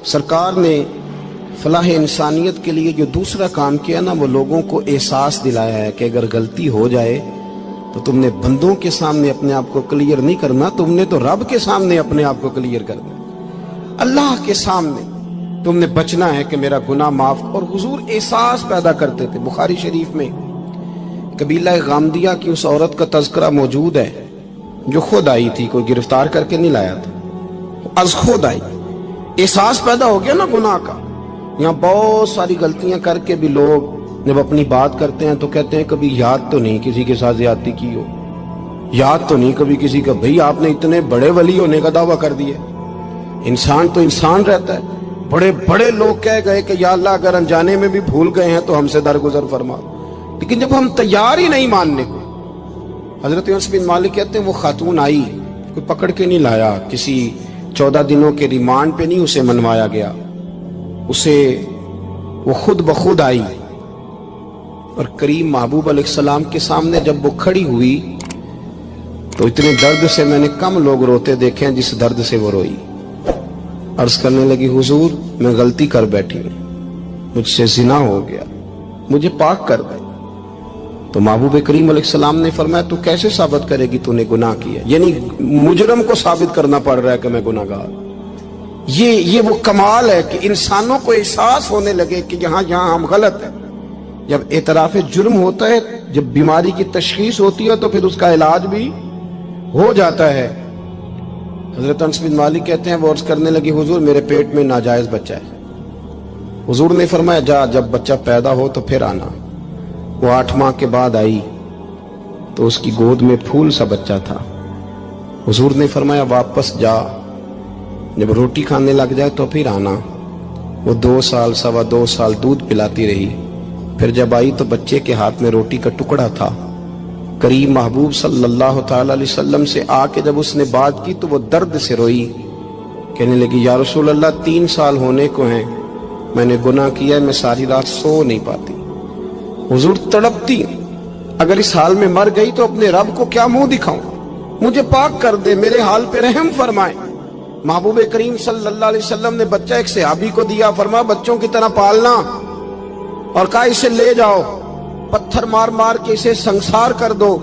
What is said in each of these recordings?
سرکار نے فلاح انسانیت کے لیے جو دوسرا کام کیا نا، وہ لوگوں کو احساس دلایا ہے کہ اگر غلطی ہو جائے تو تم نے بندوں کے سامنے اپنے آپ کو کلیئر نہیں کرنا، تم نے تو رب کے سامنے اپنے آپ کو کلیئر کرنا، اللہ کے سامنے تم نے بچنا ہے کہ میرا گناہ معاف۔ اور حضور احساس پیدا کرتے تھے۔ بخاری شریف میں قبیلہ غامدیہ کی اس عورت کا تذکرہ موجود ہے جو خود آئی تھی، کوئی گرفتار کر کے نہیں لایا تھا، از خود آئی۔ احساس پیدا ہو گیا نا گناہ کا۔ یہاں بہت ساری غلطیاں کر کے بھی لوگ جب اپنی بات کرتے ہیں تو کہتے ہیں کبھی یاد تو نہیں کسی کے ساتھ زیادتی کی ہو، یاد تو نہیں کبھی کسی کا۔ بھئی آپ نے اتنے بڑے ولی ہونے کا دعویٰ کر دیا۔ انسان تو انسان رہتا ہے۔ بڑے بڑے لوگ کہہ گئے کہ یا اللہ اگر انجانے میں بھی بھول گئے ہیں تو ہم سے درگزر فرما، لیکن جب ہم تیار ہی نہیں ماننے کو۔ حضرت انس بن مالک کہتے ہیں وہ خاتون آئی، کوئی پکڑ کے نہیں لایا، کسی 14 دنوں کے ریمانڈ پہ نہیں اسے منوایا گیا، اسے وہ خود بخود آئی۔ اور کریم محبوب علیہ السلام کے سامنے جب وہ کھڑی ہوئی تو اتنے درد سے میں نے کم لوگ روتے دیکھے ہیں جس درد سے وہ روئی۔ عرض کرنے لگی حضور میں غلطی کر بیٹھی ہوں، مجھ سے زنا ہو گیا، مجھے پاک کر دے۔ تو محبوب کریم علیہ السلام نے فرمایا تو کیسے ثابت کرے گی تو نے گناہ کیا؟ یعنی مجرم کو ثابت کرنا پڑ رہا ہے کہ میں گناہ گار۔ یہ وہ کمال ہے کہ انسانوں کو احساس ہونے لگے کہ یہاں ہم غلط ہیں۔ جب اعتراف جرم ہوتا ہے، جب بیماری کی تشخیص ہوتی ہے تو پھر اس کا علاج بھی ہو جاتا ہے۔ حضرت انس بن مالک کہتے ہیں وہ عرض کرنے لگی حضور میرے پیٹ میں ناجائز بچہ ہے۔ حضور نے فرمایا جا جب بچہ پیدا ہو تو پھر آنا۔ وہ 8 ماہ کے بعد آئی تو اس کی گود میں پھول سا بچہ تھا۔ حضور نے فرمایا واپس جا، جب روٹی کھانے لگ جائے تو پھر آنا۔ وہ 2 سال 2.25 سال دودھ پلاتی رہی، پھر جب آئی تو بچے کے ہاتھ میں روٹی کا ٹکڑا تھا۔ کریم محبوب صلی اللہ تعالی علیہ وسلم سے آ کے جب اس نے بات کی تو وہ درد سے روئی، کہنے لگی یا رسول اللہ 3 سال ہونے کو ہیں، میں نے گناہ کیا ہے، میں ساری رات سو نہیں پاتی۔ حضور تڑپتی، اگر اس حال میں مر گئی تو اپنے رب کو کیا منہ دکھاؤں، مجھے پاک کر دے، میرے حال پہ رحم فرمائے۔ محبوب کریم صلی اللہ علیہ وسلم نے بچہ ایک صحابی کو دیا، فرمایا بچوں کی طرح پالنا، اور کہا اسے لے جاؤ، پتھر مار مار کے اسے سنسار کر دو۔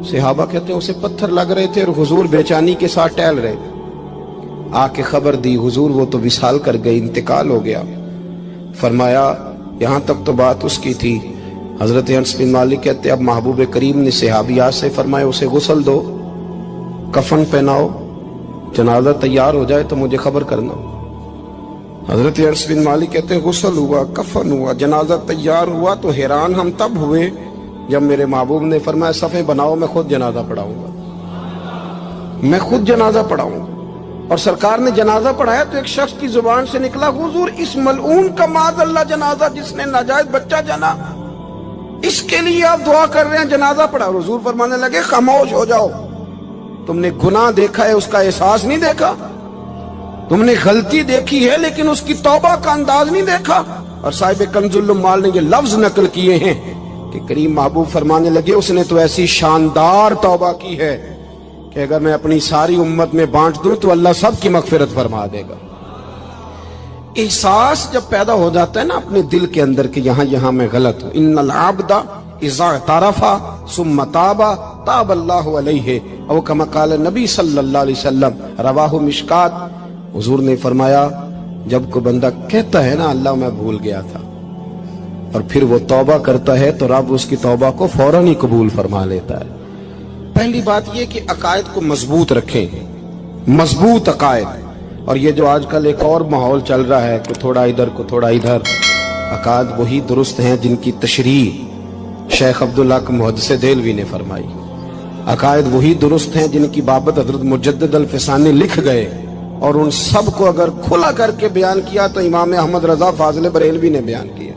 صحابہ کہتے ہیں اسے پتھر لگ رہے تھے اور حضور بے چینی کے ساتھ ٹہل رہے تھے۔ آ کے خبر دی حضور وہ تو وصال کر گئی، انتقال ہو گیا۔ فرمایا یہاں تک تو بات اس کی تھی۔ حضرت انس بن مالک کہتے اب محبوب کریم نے صحابیات سے فرمایا اسے غسل دو، کفن پہناؤ، جنازہ تیار ہو جائے تو مجھے خبر کرنا۔ حضرت انس بن مالک کہتے ہیں غسل ہوا، کفن ہوا، جنازہ تیار ہوا تو حیران ہم تب ہوئے جب میرے محبوب نے فرمایا صفیں بناؤ، میں خود جنازہ پڑھاؤں گا، میں خود جنازہ پڑھاؤں گا۔ اور سرکار نے جنازہ پڑھایا تو ایک شخص کی زبان سے نکلا حضور اس ملعون کا معاذ اللہ جنازہ جس نے ناجائز بچہ جنا، اس کے لیے آپ دعا کر رہے ہیں، جنازہ پڑھا۔ حضور فرمانے لگے خاموش ہو جاؤ، تم نے گناہ دیکھا ہے اس کا احساس نہیں دیکھا، تم نے غلطی دیکھی ہے لیکن اس کی توبہ کا انداز نہیں دیکھا۔ اور صاحب کنز العمال نے یہ لفظ نقل کیے ہیں کہ کریم محبوب فرمانے لگے اس نے تو ایسی شاندار توبہ کی ہے کہ اگر میں اپنی ساری امت میں بانٹ دوں تو اللہ سب کی مغفرت فرما دے گا۔ احساس جب پیدا ہو جاتا ہے نا اپنے دل کے اندر کہ یہاں میں غلط ہوں، ان العبد اذا اعترف ثم تاب تاب اللہ علیہ او کما قال نبی صلی اللہ علیہ وسلم، رواہ مشکات۔ حضور نے فرمایا جب کوئی بندہ کہتا ہے نا اللہ میں بھول گیا تھا اور پھر وہ توبہ کرتا ہے تو رب اس کی توبہ کو فوراً ہی قبول فرما لیتا ہے۔ پہلی بات یہ کہ عقائد کو مضبوط رکھیں، مضبوط عقائد۔ اور یہ جو آج کل ایک اور ماحول چل رہا ہے کہ تھوڑا ادھر کو تھوڑا ادھر، عقائد وہی درست ہیں جن کی تشریح شیخ عبداللہ محدث دہلوی نے فرمائی، عقائد وہی درست ہیں جن کی بابت حضرت مجدد الفسانی لکھ گئے، اور ان سب کو اگر کھلا کر کے بیان کیا تو امام احمد رضا فاضل بریلوی نے بیان کیا۔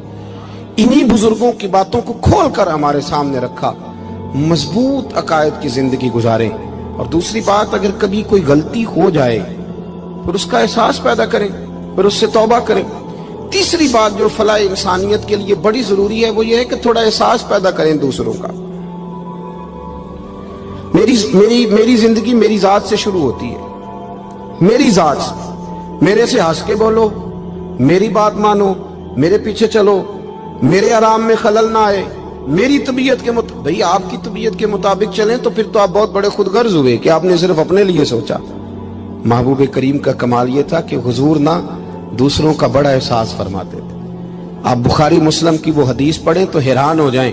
انہی بزرگوں کی باتوں کو کھول کر ہمارے سامنے رکھا۔ مضبوط عقائد کی زندگی گزاریں۔ اور دوسری بات اگر کبھی کوئی غلطی ہو جائے پھر اس کا احساس پیدا کریں، پھر اس سے توبہ کریں۔ تیسری بات جو فلاح انسانیت کے لیے بڑی ضروری ہے وہ یہ ہے کہ تھوڑا احساس پیدا کریں دوسروں کا۔ میری زندگی میری ذات سے شروع ہوتی ہے، میری ذات سے۔ میرے سے ہنس کے بولو، میری بات مانو، میرے پیچھے چلو، میرے آرام میں خلل نہ آئے، میری طبیعت کے مطابق۔ بھئی آپ کی طبیعت کے مطابق چلیں تو پھر تو آپ بہت بڑے خود غرض ہوئے کہ آپ نے صرف اپنے لیے سوچا۔ محبوب کریم کا کمال یہ تھا کہ حضور نہ دوسروں کا بڑا احساس فرماتے تھے۔ آپ بخاری مسلم کی وہ حدیث پڑھیں تو حیران ہو جائیں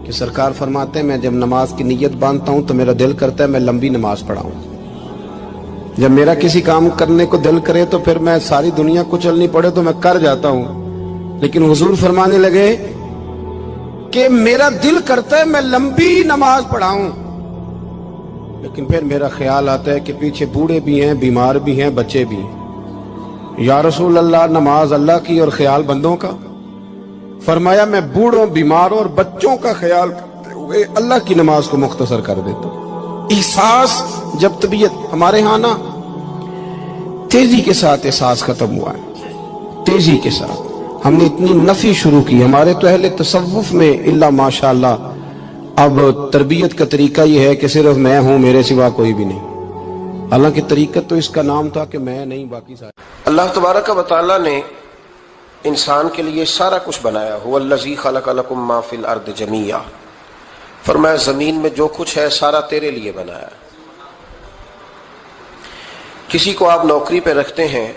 کہ سرکار فرماتے ہیں میں جب نماز کی نیت باندھتا ہوں تو میرا دل کرتا ہے میں لمبی نماز پڑھاؤں، جب میرا کسی کام کرنے کو دل کرے تو پھر میں ساری دنیا کچلنی پڑے تو میں کر جاتا ہوں، لیکن حضور فرمانے لگے کہ میرا دل کرتا ہے میں لمبی نماز پڑھاؤں، لیکن پھر میرا خیال آتا ہے کہ پیچھے بوڑھے بھی ہیں، بیمار بھی ہیں، بچے بھی ہیں۔ یا رسول اللہ، نماز اللہ کی اور خیال بندوں کا؟ فرمایا میں بوڑھوں، بیماروں اور بچوں کا خیال کرتے ہوئے اللہ کی نماز کو مختصر کر دیتا ہوں۔ احساس جب طبیعت ہمارے ہاں نا تیزی کے ساتھ احساس ختم ہوا ہے، تیزی کے ساتھ ہم نے اتنی نفی شروع کی۔ ہمارے تو اہل تصوف میں اللہ ماشاءاللہ اب تربیت کا طریقہ یہ ہے کہ صرف میں ہوں، میرے سوا کوئی بھی نہیں، حالانکہ طریقت تو اس کا نام تھا کہ میں نہیں باقی سارے۔ اللہ تبارک و تعالیٰ نے انسان کے لیے سارا کچھ بنایا، هو الذی خلق لکم ما فی الارض جمیعا، فرمایا زمین میں جو کچھ ہے سارا تیرے لیے بنایا۔ کسی کو آپ نوکری پہ رکھتے ہیں،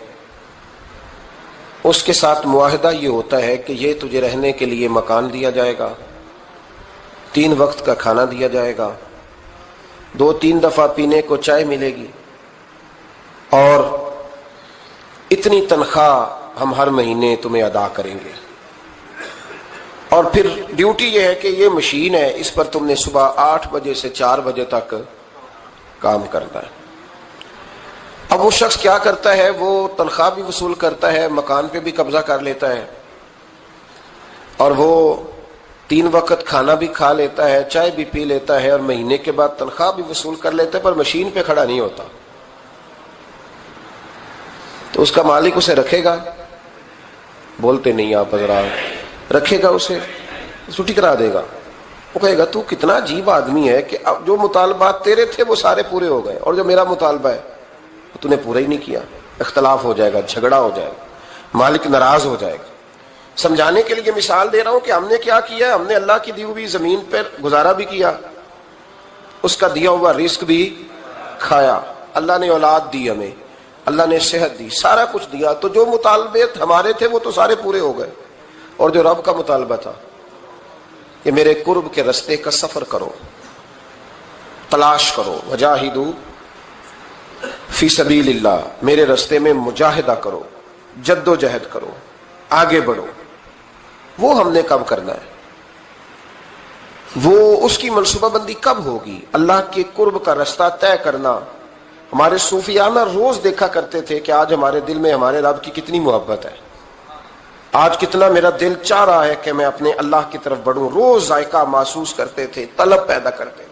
اس کے ساتھ معاہدہ یہ ہوتا ہے کہ یہ تجھے رہنے کے لیے مکان دیا جائے گا، 3 وقت کا کھانا دیا جائے گا، 2-3 دفعہ پینے کو چائے ملے گی، اور اتنی تنخواہ ہم ہر مہینے تمہیں ادا کریں گے، اور پھر ڈیوٹی یہ ہے کہ یہ مشین ہے، اس پر تم نے صبح 8 بجے سے 4 بجے تک کام کرنا ہے۔ اب وہ شخص کیا کرتا ہے؟ وہ تنخواہ بھی وصول کرتا ہے، مکان پہ بھی قبضہ کر لیتا ہے، اور وہ 3 وقت کھانا بھی کھا لیتا ہے، چائے بھی پی لیتا ہے، اور مہینے کے بعد تنخواہ بھی وصول کر لیتا ہے، پر مشین پہ کھڑا نہیں ہوتا۔ تو اس کا مالک اسے رکھے گا؟ بولتے نہیں آپ حضرات، رکھے گا اسے، چھٹی کرا دے گا۔ وہ کہے گا تو کتنا عجیب آدمی ہے کہ اب جو مطالبات تیرے تھے وہ سارے پورے ہو گئے، اور جو میرا مطالبہ ہے تو نے پورا ہی نہیں کیا۔ اختلاف ہو جائے گا، جھگڑا ہو جائے گا، مالک ناراض ہو جائے گا۔ سمجھانے کے لیے مثال دے رہا ہوں کہ ہم نے کیا کیا، ہم نے اللہ کی دی ہوئی زمین پر گزارا بھی کیا، اس کا دیا ہوا رزق بھی کھایا، اللہ نے اولاد دی ہمیں، اللہ نے صحت دی، سارا کچھ دیا، تو جو مطالبے ہمارے تھے وہ تو سارے پورے ہو گئے، اور جو رب کا مطالبہ تھا کہ میرے قرب کے رستے کا سفر کرو، تلاش کرو، وجاہدوا فی سبیل اللہ، میرے رستے میں مجاہدہ کرو، جد و جہد کرو، آگے بڑھو، وہ ہم نے کب کرنا ہے؟ وہ اس کی منصوبہ بندی کب ہوگی؟ اللہ کے قرب کا رستہ طے کرنا۔ ہمارے صوفیانہ روز دیکھا کرتے تھے کہ آج ہمارے دل میں ہمارے رب کی کتنی محبت ہے، آج کتنا میرا دل چاہ رہا ہے کہ میں اپنے اللہ کی طرف بڑھوں، روز ذائقہ محسوس کرتے تھے، طلب پیدا کرتے تھے۔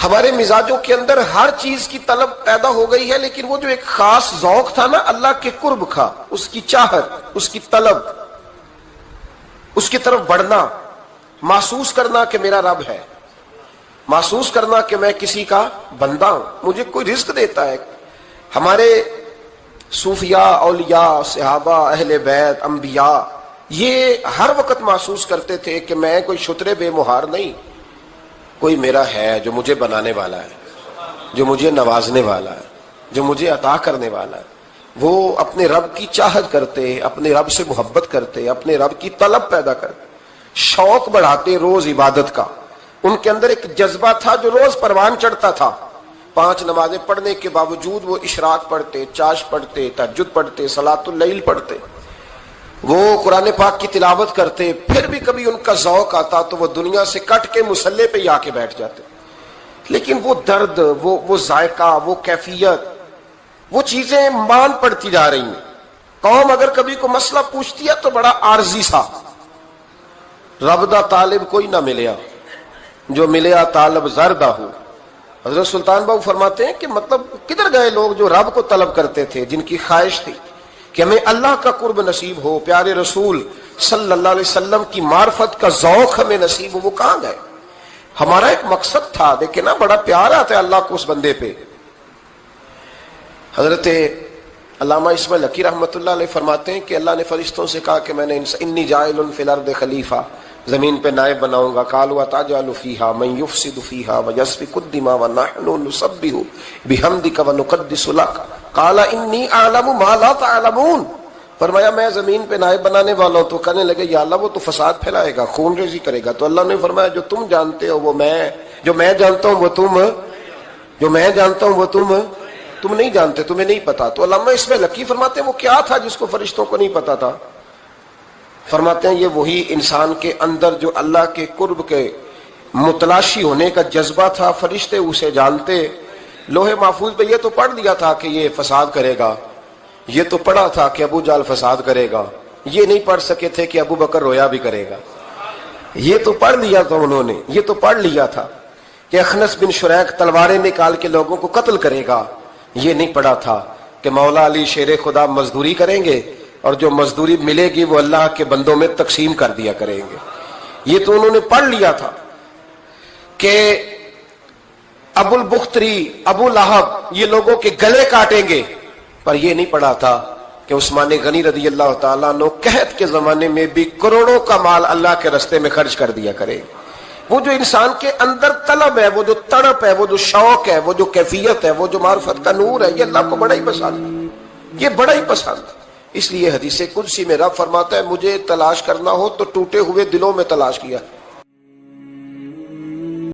ہمارے مزاجوں کے اندر ہر چیز کی طلب پیدا ہو گئی ہے، لیکن وہ جو ایک خاص ذوق تھا نا اللہ کے قرب کا، اس کی چاہت، اس کی طلب، اس کی طرف بڑھنا، محسوس کرنا کہ میرا رب ہے، محسوس کرنا کہ میں کسی کا بندہ ہوں، مجھے کوئی رزق دیتا ہے۔ ہمارے صوفیاء، اولیاء، صحابہ، اہل بیت، انبیاء یہ ہر وقت محسوس کرتے تھے کہ میں کوئی شتر بے مہار نہیں، کوئی میرا ہے جو مجھے بنانے والا ہے، جو مجھے نوازنے والا ہے، جو مجھے عطا کرنے والا ہے۔ وہ اپنے رب کی چاہت کرتے، اپنے رب سے محبت کرتے، اپنے رب کی طلب پیدا کرتے، شوق بڑھاتے روز عبادت کا۔ ان کے اندر ایک جذبہ تھا جو روز پروان چڑھتا تھا، 5 نمازیں پڑھنے کے باوجود وہ اشراق پڑھتے، چاش پڑھتے، تہجد پڑھتے، صلاۃ اللیل پڑھتے، وہ قرآن پاک کی تلاوت کرتے، پھر بھی کبھی ان کا ذوق آتا تو وہ دنیا سے کٹ کے مصلے پہ آ کے بیٹھ جاتے۔ لیکن وہ درد، وہ ذائقہ، وہ کیفیت، وہ چیزیں مان پڑتی جا رہی ہیں۔ قوم اگر کبھی کو مسئلہ پوچھتی ہے تو بڑا عارضی سا، رب دا طالب کوئی نہ ملیا، جو ملیا طالب زردہ ہو۔ حضرت سلطان باؤ فرماتے ہیں کہ مطلب کدھر گئے لوگ جو رب کو طلب کرتے تھے، جن کی خواہش تھی کہ ہمیں اللہ کا قرب نصیب ہو، پیارے رسول صلی اللہ علیہ وسلم کی معرفت کا ذوق ہمیں نصیب ہو، وہ کہاں گئے؟ ہمارا ایک مقصد تھا، دیکھیں نا بڑا پیار آتا ہے اللہ کو اس بندے پہ۔ حضرت علامہ اسماعیل حقی رحمۃ اللہ علیہ فرماتے ہیں کہ اللہ نے فرشتوں سے کہا کہ میں نے انی جاعل فی الارض خلیفہ، زمین پہ نائب بناؤں گا. قالوا اتجعل فیہا من یفسد فیہا ویسفک الدماء ونحن نسبح بحمدک ونقدس لک قال انی اعلم ما لا تعلمون. فرمایا میں زمین پہ نائب بنانے والا ہوں. تو کہنے لگے یا اللہ وہ تو فساد پھیلائے گا، خون ریزی کرے گا. تو اللہ نے فرمایا جو تم جانتے ہو وہ میں، جو میں جانتا ہوں وہ تم، جو میں جانتا ہوں وہ تم نہیں جانتے، تمہیں نہیں پتا. تو علامہ اسماعیل حقی فرماتے ہیں وہ کیا تھا جس کو فرشتوں کو نہیں پتا تھا؟ فرماتے ہیں یہ وہی انسان کے اندر جو اللہ کے قرب کے متلاشی ہونے کا جذبہ تھا. فرشتے اسے جانتے. لوہے محفوظ پہ یہ تو پڑھ دیا تھا کہ یہ فساد کرے گا، یہ تو پڑھا تھا کہ ابو جہل فساد کرے گا. یہ نہیں پڑھ سکے تھے کہ ابو بکر رویا بھی کرے گا. یہ تو پڑھ لیا تھا انہوں نے، یہ تو پڑھ لیا تھا کہ اخنس بن شریق تلواریں نکال کے لوگوں کو قتل کرے گا. یہ نہیں پڑھا تھا کہ مولا علی شیر خدا مزدوری کریں گے اور جو مزدوری ملے گی وہ اللہ کے بندوں میں تقسیم کر دیا کریں گے. یہ تو انہوں نے پڑھ لیا تھا کہ ابو البختری، ابو لہب یہ لوگوں کے گلے کاٹیں گے. پر یہ نہیں پڑھا تھا کہ عثمان غنی رضی اللہ تعالیٰ عنہ قحط کے زمانے میں بھی کروڑوں کا مال اللہ کے راستے میں خرچ کر دیا کرے. وہ جو انسان کے اندر طلب ہے، وہ جو تڑپ ہے، وہ جو شوق ہے، وہ جو کیفیت ہے، وہ جو معرفت کا نور ہے، یہ اللہ کو بڑا ہی پسند ہے، یہ بڑا ہی پسند ہے. اس لیے حدیث قدسی میں رب فرماتا ہے مجھے تلاش کرنا ہو تو ٹوٹے ہوئے دلوں میں تلاش کیا.